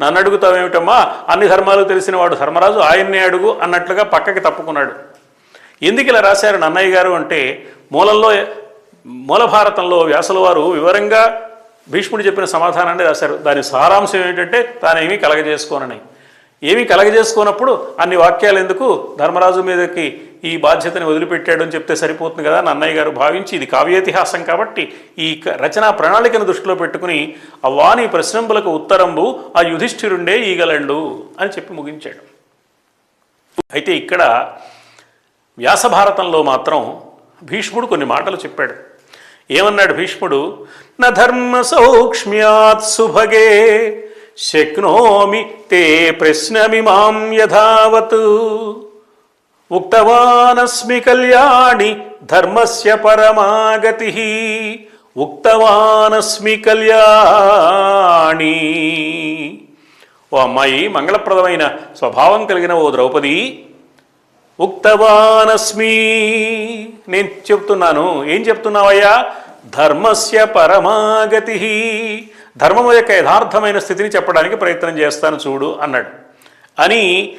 నన్ను అడుగుతావేమిటమ్మా, అన్ని ధర్మాలు తెలిసిన వాడు ధర్మరాజు, ఆయన్నే అడుగు అన్నట్లుగా పక్కకి తప్పుకున్నాడు. ఎందుకు ఇలా రాశారు నన్నయ్య గారు అంటే, మూల భారతంలో వ్యాసుల వారు వివరంగా భీష్ముడు చెప్పిన సమాధానాన్ని రాశారు. దాని సారాంశం ఏంటంటే, తానేమీ కలగజేసుకోనని. ఏమీ కలగజేసుకోనప్పుడు అన్ని వాక్యాలు ఎందుకు, ధర్మరాజు మీదకి ఈ బాధ్యతని వదిలిపెట్టాడు అని చెప్తే సరిపోతుంది కదా నన్నయ్య గారు భావించి, ఇది కావ్యేతిహాసం కాబట్టి ఈ రచనా ప్రణాళికను దృష్టిలో పెట్టుకుని అవ్వాని ప్రశ్నంబులకు ఉత్తరంబు ఆ యుధిష్ఠిరుండే ఈగలండు అని చెప్పి ముగించాడు. అయితే ఇక్కడ వ్యాసభారతంలో మాత్రం భీష్ముడు కొన్ని మాటలు చెప్పాడు. ఏమన్నాడు భీష్ముడు? న ధర్మ సౌక్ష్మ్యాత్ సుభగే శక్నోమి తే ప్రశ్నమిమాం యథావత్ ఉక్తవానస్మి కళ్యాణి ధర్మస్య పరమాగతి ఉక్తవానస్మి కళ్యాణి. ఓ అమ్మాయి, మంగళప్రదమైన స్వభావం కలిగిన ఓ ద్రౌపది, ఉక్తవానస్మి, నేను చెప్తున్నాను. ఏం చెప్తున్నావయ్యా? ధర్మస్య పరమాగతి, ధర్మము యొక్క యథార్థమైన స్థితిని చెప్పడానికి ప్రయత్నం చేస్తాను చూడు అన్నాడు. అని